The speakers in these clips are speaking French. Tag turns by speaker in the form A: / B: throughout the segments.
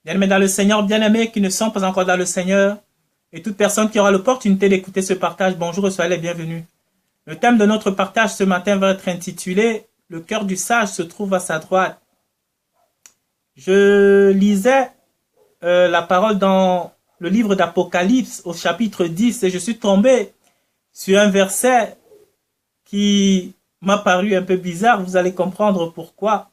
A: Bien-aimés dans le Seigneur, bien-aimés qui ne sont pas encore dans le Seigneur, et toute personne qui aura l'opportunité d'écouter ce partage, bonjour et soyez les bienvenus. Le thème de notre partage ce matin va être intitulé « Le cœur du sage se trouve à sa droite ». Je lisais la parole dans le livre d'Apocalypse au chapitre 10 et je suis tombé sur un verset qui m'a paru un peu bizarre, vous allez comprendre pourquoi.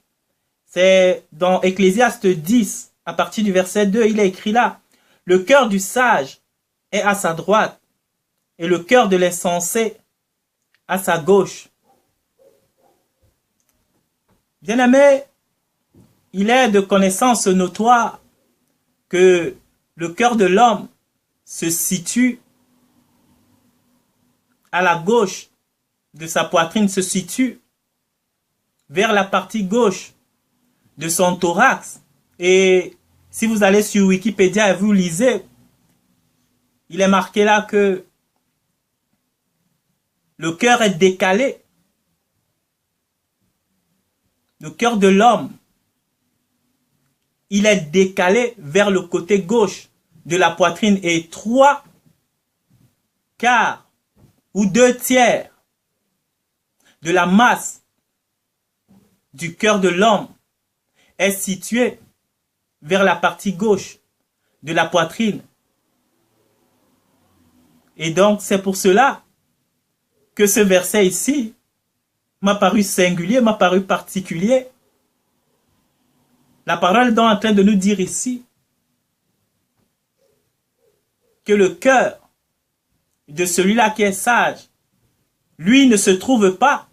A: C'est dans Ecclésiaste 10, à partir du verset 2, il est écrit là, « Le cœur du sage est à sa droite et le cœur de l'insensé à sa gauche. » Bien-aimé, il est de connaissance notoire que le cœur de l'homme se situe à la gauche de sa poitrine, se situe vers la partie gauche de son thorax. Et si vous allez sur Wikipédia et vous lisez, il est marqué là que le cœur est décalé. Le cœur de l'homme, il est décalé vers le côté gauche de la poitrine et 3 quarts ou 2 tiers de la masse du cœur de l'homme est situé vers la partie gauche de la poitrine. Et donc, c'est pour cela que ce verset ici m'a paru singulier, m'a paru particulier. La parole est donc en train de nous dire ici que le cœur de celui-là qui est sage, lui ne se trouve pas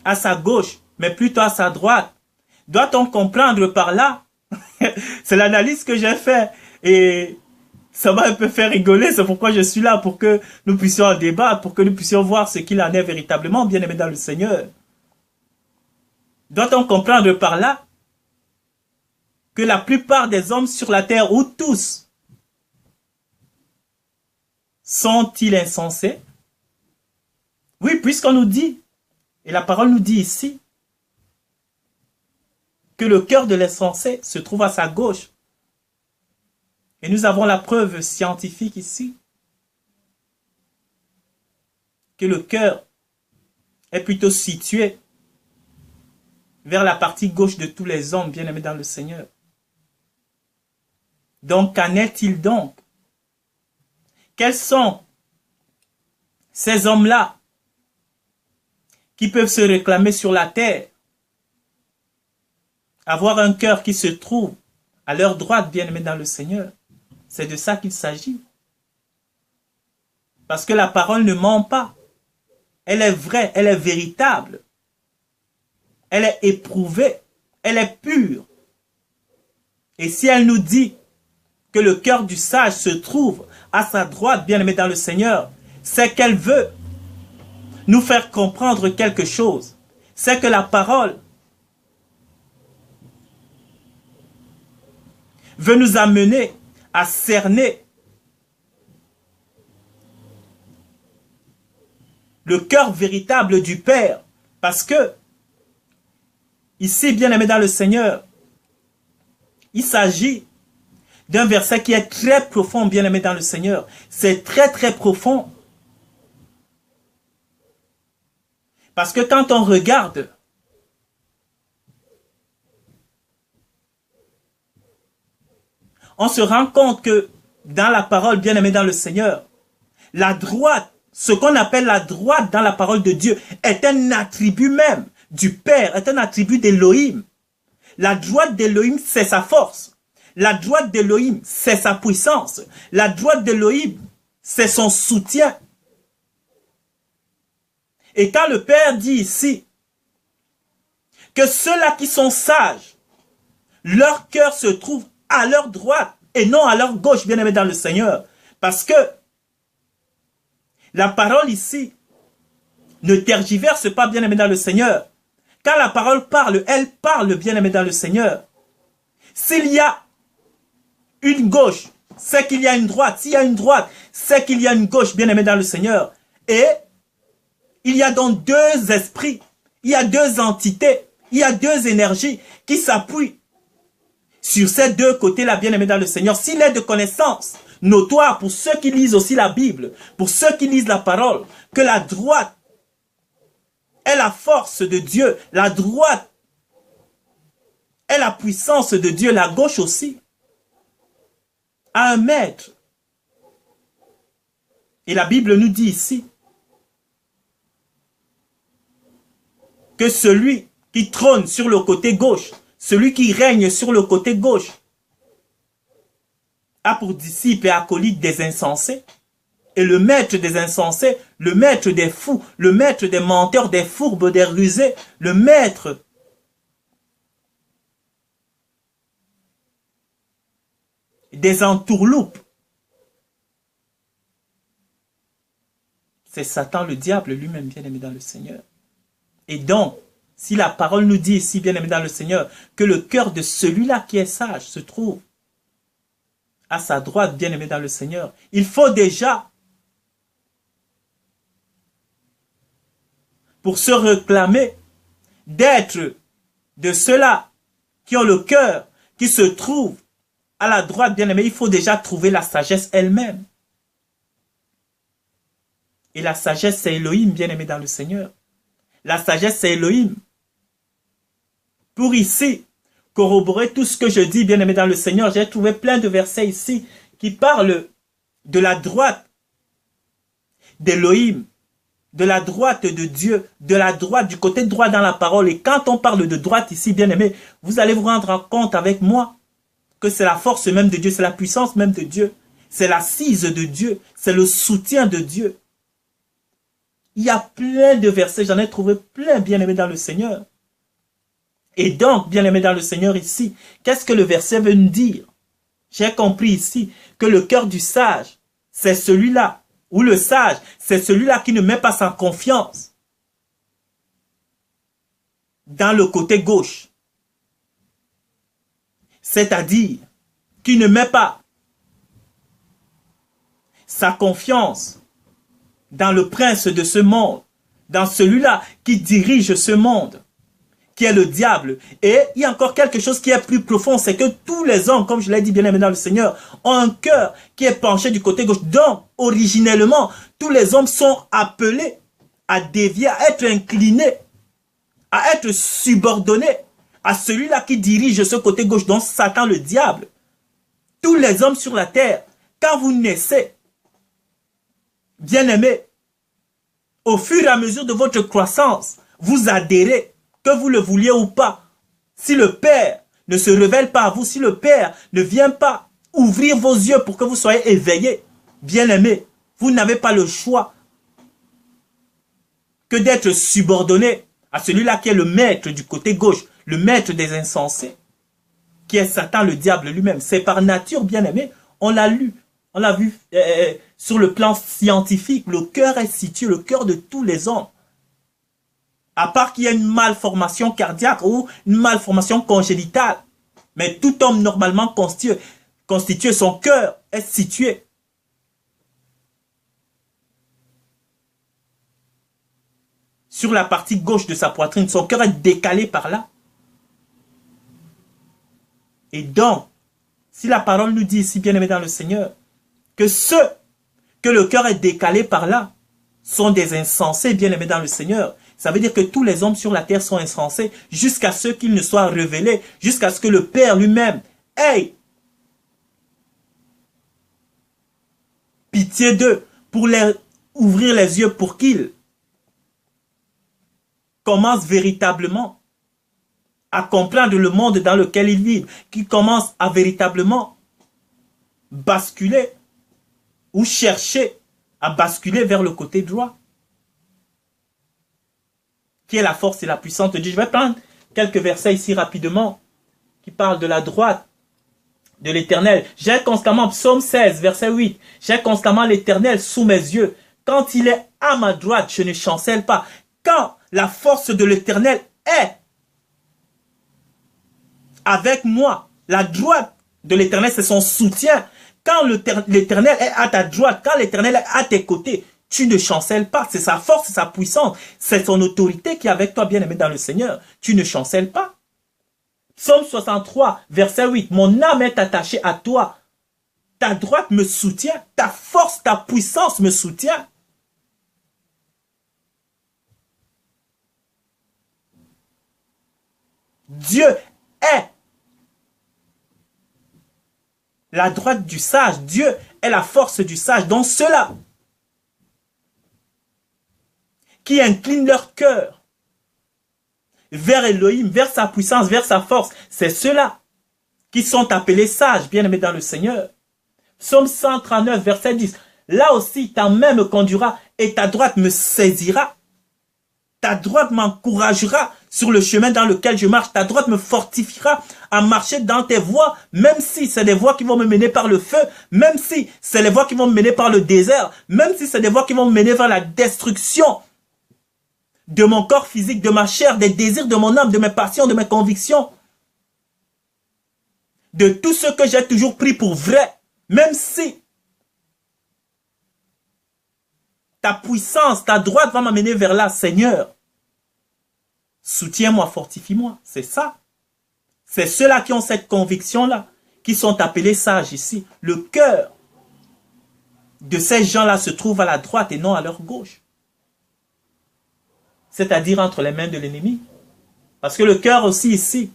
A: à sa gauche, mais plutôt à sa droite. Doit-on comprendre par là? C'est l'analyse que j'ai faite et ça m'a un peu fait rigoler. C'est pourquoi je suis là, pour que nous puissions en débattre, pour que nous puissions voir ce qu'il en est véritablement, bien-aimé dans le Seigneur. Doit-on comprendre par là que la plupart des hommes sur la terre, ou tous, sont-ils insensés? Oui, puisqu'on nous dit, et la parole nous dit ici, que le cœur de l'insensé se trouve à sa gauche. Et nous avons la preuve scientifique ici, que le cœur est plutôt situé vers la partie gauche de tous les hommes bien-aimés dans le Seigneur. Donc, qu'en est-il donc? Quels sont ces hommes-là qui peuvent se réclamer sur la terre, avoir un cœur qui se trouve à leur droite, bien-aimés dans le Seigneur? C'est de ça qu'il s'agit. Parce que la parole ne ment pas. Elle est vraie, elle est véritable. Elle est éprouvée, elle est pure. Et si elle nous dit que le cœur du sage se trouve à sa droite, bien-aimé dans le Seigneur, c'est qu'elle veut nous faire comprendre quelque chose. C'est que la parole veut nous amener à cerner le cœur véritable du Père. Parce que, ici, bien-aimé dans le Seigneur, il s'agit d'un verset qui est très profond, bien-aimé dans le Seigneur. C'est très, très profond. Parce que quand on regarde on se rend compte que dans la parole, bien-aimé dans le Seigneur, la droite, ce qu'on appelle la droite dans la parole de Dieu, est un attribut même du Père, est un attribut d'Élohim. La droite d'Élohim, c'est sa force. La droite d'Élohim, c'est sa puissance. La droite d'Élohim, c'est son soutien. Et quand le Père dit ici que ceux-là qui sont sages, leur cœur se trouve à leur droite et non à leur gauche, bien-aimés dans le Seigneur. Parce que la parole ici ne tergiverse pas, bien-aimés dans le Seigneur. Quand la parole parle, elle parle, bien-aimés dans le Seigneur. S'il y a une gauche, c'est qu'il y a une droite. S'il y a une droite, c'est qu'il y a une gauche, bien-aimés dans le Seigneur. Et il y a donc deux esprits, il y a deux entités, il y a deux énergies qui s'appuient sur ces deux côtés-là, bien-aimés dans le Seigneur, s'il est de connaissance notoire pour ceux qui lisent aussi la Bible, pour ceux qui lisent la parole, que la droite est la force de Dieu, la droite est la puissance de Dieu, la gauche aussi a un maître. Et la Bible nous dit ici que celui qui trône sur le côté gauche, celui qui règne sur le côté gauche, a pour disciple et acolyte des insensés. Et le maître des insensés, le maître des fous, le maître des menteurs, des fourbes, des rusés, le maître des entourloupes, c'est Satan, le diable lui-même, bien-aimé dans le Seigneur. Et donc, si la parole nous dit ici, bien-aimé dans le Seigneur, que le cœur de celui-là qui est sage se trouve à sa droite, bien-aimé dans le Seigneur, il faut déjà, pour se réclamer, d'être de ceux-là qui ont le cœur, qui se trouvent à la droite, bien-aimé, il faut déjà trouver la sagesse elle-même. Et la sagesse, c'est Elohim, bien-aimé dans le Seigneur. La sagesse, c'est Elohim. Pour ici, corroborer tout ce que je dis, bien-aimé dans le Seigneur, j'ai trouvé plein de versets ici qui parlent de la droite d'Elohim, de la droite de Dieu, de la droite, du côté droit dans la parole. Et quand on parle de droite ici, bien-aimé, vous allez vous rendre compte avec moi que c'est la force même de Dieu, c'est la puissance même de Dieu, c'est l'assise de Dieu, c'est le soutien de Dieu. Il y a plein de versets, j'en ai trouvé plein, bien-aimés dans le Seigneur. Et donc, bien-aimés dans le Seigneur ici, qu'est-ce que le verset veut nous dire? J'ai compris ici que le cœur du sage, c'est celui-là, ou le sage, c'est celui-là qui ne met pas sa confiance dans le côté gauche. C'est-à-dire, qui ne met pas sa confiance dans le prince de ce monde, dans celui-là qui dirige ce monde, qui est le diable. Et il y a encore quelque chose qui est plus profond, c'est que tous les hommes, comme je l'ai dit bien aimé dans le Seigneur, ont un cœur qui est penché du côté gauche. Donc, originellement, tous les hommes sont appelés à dévier, à être inclinés, à être subordonnés à celui-là qui dirige ce côté gauche, donc Satan le diable. Tous les hommes sur la terre, quand vous naissez, bien-aimés, au fur et à mesure de votre croissance, vous adhérez, que vous le vouliez ou pas. Si le Père ne se révèle pas à vous, si le Père ne vient pas ouvrir vos yeux pour que vous soyez éveillés, bien-aimés, vous n'avez pas le choix que d'être subordonné à celui-là qui est le maître du côté gauche, le maître des insensés, qui est Satan, le diable lui-même. C'est par nature, bien-aimé, on l'a lu, on l'a vu sur le plan scientifique, le cœur est situé, le cœur de tous les hommes. À part qu'il y ait une malformation cardiaque ou une malformation congénitale. Mais tout homme normalement constitué, son cœur est situé sur la partie gauche de sa poitrine. Son cœur est décalé par là. Et donc, si la parole nous dit ici, bien-aimé dans le Seigneur, que ceux que le cœur est décalé par là sont des insensés, bien-aimés dans le Seigneur, ça veut dire que tous les hommes sur la terre sont insensés jusqu'à ce qu'ils ne soient révélés, jusqu'à ce que le Père lui-même ait pitié d'eux pour leur ouvrir les yeux pour qu'ils commencent véritablement à comprendre le monde dans lequel ils vivent, qu'ils commencent à véritablement basculer ou chercher à basculer vers le côté droit, qui est la force et la puissance de Dieu. Je vais prendre quelques versets ici rapidement, qui parlent de la droite de l'Éternel. J'ai constamment, psaume 16, verset 8, j'ai constamment l'Éternel sous mes yeux. Quand il est à ma droite, je ne chancelle pas. Quand la force de l'Éternel est avec moi, la droite de l'Éternel, c'est son soutien. Quand l'Éternel est à ta droite, quand l'Éternel est à tes côtés, tu ne chancelles pas. C'est sa force, c'est sa puissance. C'est son autorité qui est avec toi, bien-aimé dans le Seigneur. Tu ne chancelles pas. Psaume 63, verset 8. Mon âme est attachée à toi. Ta droite me soutient. Ta force, ta puissance me soutient. Dieu est la droite du sage. Dieu est la force du sage. Donc ceux-là qui inclinent leur cœur vers Elohim, vers sa puissance, vers sa force, c'est ceux-là qui sont appelés sages, bien-aimés dans le Seigneur. Psaume 139, verset 10. Là aussi, ta main me conduira et ta droite me saisira. Ta droite m'encouragera sur le chemin dans lequel je marche. Ta droite me fortifiera à marcher dans tes voies, même si c'est des voies qui vont me mener par le feu, même si c'est les voies qui vont me mener par le désert, même si c'est des voies qui vont me mener vers la destruction de mon corps physique, de ma chair, des désirs de mon âme, de mes passions, de mes convictions, de tout ce que j'ai toujours pris pour vrai, même si ta puissance, ta droite va m'amener vers là, Seigneur. Soutiens-moi, fortifie-moi. C'est ça. C'est ceux-là qui ont cette conviction-là, qui sont appelés sages ici. Le cœur de ces gens-là se trouve à la droite et non à leur gauche. C'est-à-dire entre les mains de l'ennemi. Parce que le cœur aussi ici,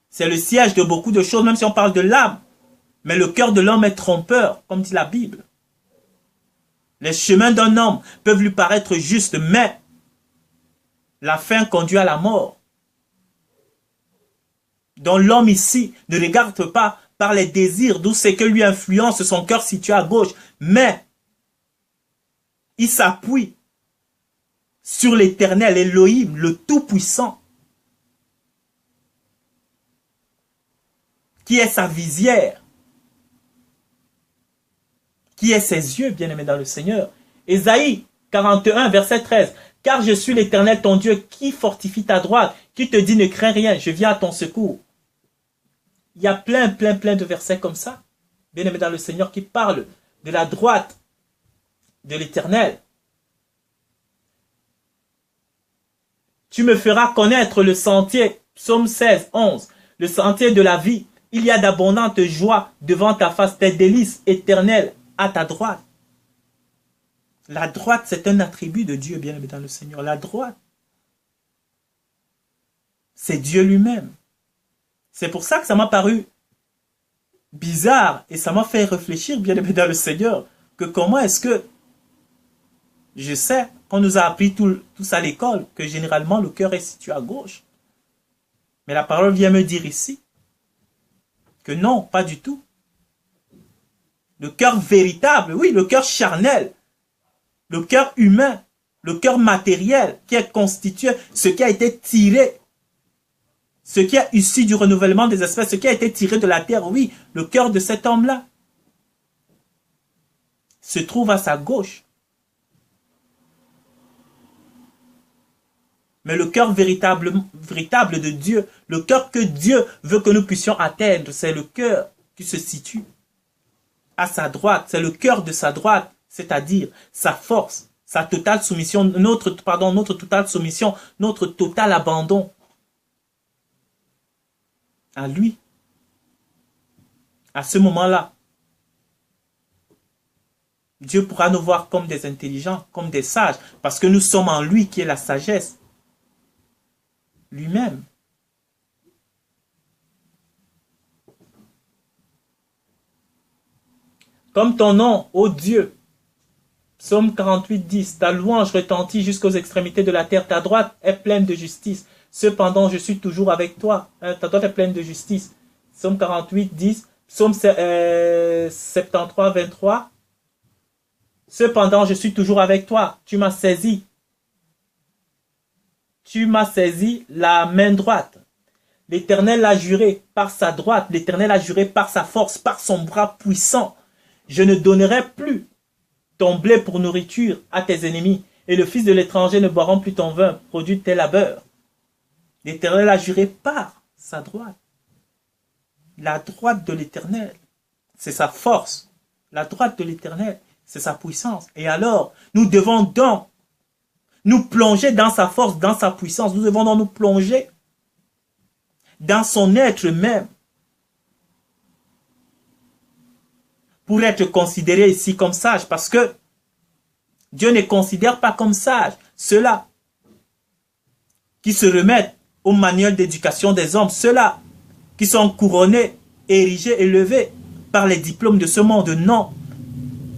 A: c'est le siège de beaucoup de choses, même si on parle de l'âme. Mais le cœur de l'homme est trompeur, comme dit la Bible. Les chemins d'un homme peuvent lui paraître justes, mais la fin conduit à la mort. Donc l'homme ici ne regarde pas par les désirs, d'où c'est que lui influence son cœur situé à gauche, mais il s'appuie sur l'Éternel, Elohim, le Tout-Puissant, qui est sa visière, qui est ses yeux, bien-aimés dans le Seigneur. Ésaïe 41, verset 13. Car je suis l'Éternel, ton Dieu, qui fortifie ta droite, qui te dit ne crains rien, je viens à ton secours. Il y a plein de versets comme ça, bien-aimés dans le Seigneur, qui parlent de la droite de l'Éternel. Tu me feras connaître le sentier, psaume 16, 11, le sentier de la vie. Il y a d'abondantes joies devant ta face, tes délices éternelles à ta droite. La droite, c'est un attribut de Dieu, bien-aimé dans le Seigneur. La droite, c'est Dieu lui-même. C'est pour ça que ça m'a paru bizarre et ça m'a fait réfléchir, bien-aimé dans le Seigneur, que comment est-ce que je sais qu'on nous a appris tous à l'école que généralement le cœur est situé à gauche. Mais la parole vient me dire ici que non, pas du tout. Le cœur véritable, oui, le cœur charnel, le cœur humain, le cœur matériel qui est constitué, ce qui a été tiré, ce qui est issu du renouvellement des espèces, ce qui a été tiré de la terre, oui, le cœur de cet homme-là se trouve à sa gauche. Mais le cœur véritable de Dieu, le cœur que Dieu veut que nous puissions atteindre, c'est le cœur qui se situe à sa droite. C'est le cœur de sa droite, c'est-à-dire sa force, sa totale soumission, notre totale soumission, notre total abandon à lui. À ce moment-là, Dieu pourra nous voir comme des intelligents, comme des sages, parce que nous sommes en lui qui est la sagesse lui-même. Comme ton nom, ô Dieu, Psaume 48, 10, ta louange retentit jusqu'aux extrémités de la terre, ta droite est pleine de justice. Cependant, je suis toujours avec toi. Ta droite est pleine de justice. Psaume 48, 10, Psaume 73, 23. Cependant, je suis toujours avec toi. Tu m'as saisi. Tu m'as saisi la main droite. L'Éternel l'a juré par sa droite. L'Éternel a juré par sa force, par son bras puissant. Je ne donnerai plus ton blé pour nourriture à tes ennemis, et le fils de l'étranger ne boira plus ton vin, produit de tes labeurs. L'Éternel a juré par sa droite. La droite de l'Éternel, c'est sa force. La droite de l'Éternel, c'est sa puissance. Et alors, nous devons donc nous plonger dans sa force, dans sa puissance. Nous devons donc nous plonger dans son être même, pour être considéré ici comme sage, parce que Dieu ne considère pas comme sage ceux-là qui se remettent au manuel d'éducation des hommes, ceux-là qui sont couronnés, érigés, élevés par les diplômes de ce monde. Non,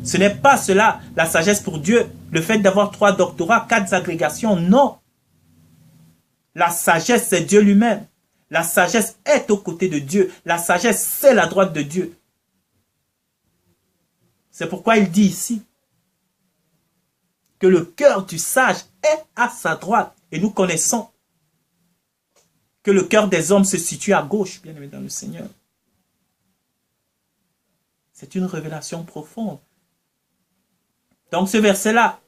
A: ce n'est pas cela la sagesse pour Dieu, le fait d'avoir 3 doctorats, 4 agrégations, non. La sagesse, c'est Dieu lui-même. La sagesse est aux côtés de Dieu. La sagesse, c'est la droite de Dieu. C'est pourquoi il dit ici que le cœur du sage est à sa droite. Et nous connaissons que le cœur des hommes se situe à gauche, bien aimé dans le Seigneur. C'est une révélation profonde. Donc ce verset-là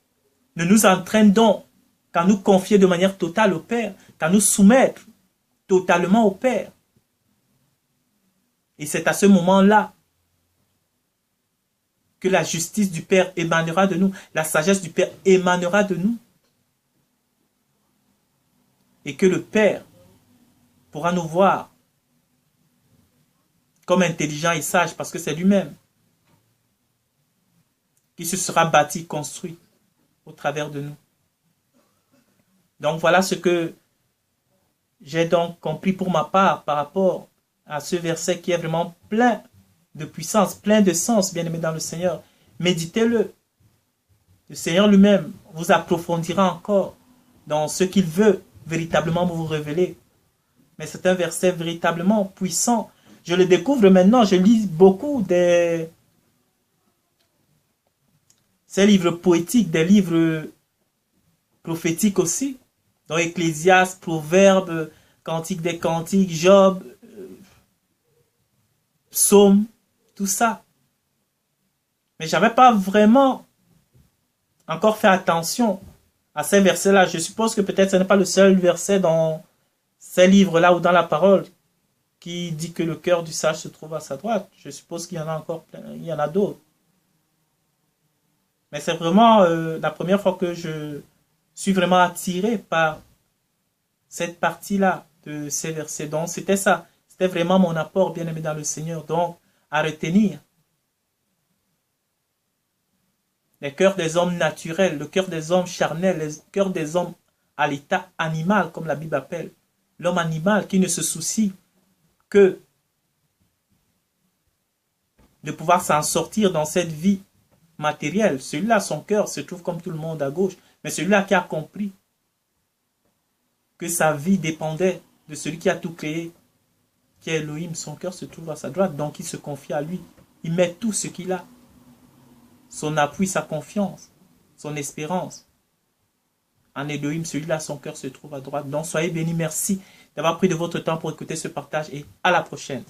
A: ne nous entraîne donc qu'à nous confier de manière totale au Père, qu'à nous soumettre totalement au Père. Et c'est à ce moment-là que la justice du Père émanera de nous, la sagesse du Père émanera de nous. Et que le Père pourra nous voir comme intelligents et sages, parce que c'est lui-même qui se sera bâti, construit au travers de nous. Donc voilà ce que j'ai donc compris pour ma part par rapport à ce verset qui est vraiment plein de puissance, plein de sens, bien aimé dans le Seigneur. Méditez-le. Le Seigneur lui-même vous approfondira encore dans ce qu'il veut véritablement vous révéler. Mais c'est un verset véritablement puissant. Je le découvre maintenant, je lis beaucoup ces livres poétiques, des livres prophétiques aussi. Donc Ecclésiaste, Proverbes, Cantique des Cantiques, Job, Psaume, tout ça. Mais je n'avais pas vraiment encore fait attention à ces versets-là. Je suppose que peut-être ce n'est pas le seul verset dans ces livres-là ou dans la parole qui dit que le cœur du sage se trouve à sa droite. Je suppose qu'il y en a encore plein, il y en a d'autres. Mais c'est vraiment la première fois que je suis vraiment attiré par cette partie-là de ces versets. Donc c'était ça. C'était vraiment mon apport, bien aimé dans le Seigneur. Donc, à retenir. Les cœurs des hommes naturels, le cœur des hommes charnels, le cœur des hommes à l'état animal, comme la Bible appelle. L'homme animal qui ne se soucie que de pouvoir s'en sortir dans cette vie matérielle. Celui-là, son cœur se trouve comme tout le monde à gauche. Mais celui-là qui a compris que sa vie dépendait de celui qui a tout créé, qui est Elohim, son cœur se trouve à sa droite. Donc il se confie à lui. Il met tout ce qu'il a. Son appui, sa confiance, son espérance. En Elohim, celui-là, son cœur se trouve à droite. Donc soyez bénis. Merci d'avoir pris de votre temps pour écouter ce partage et à la prochaine.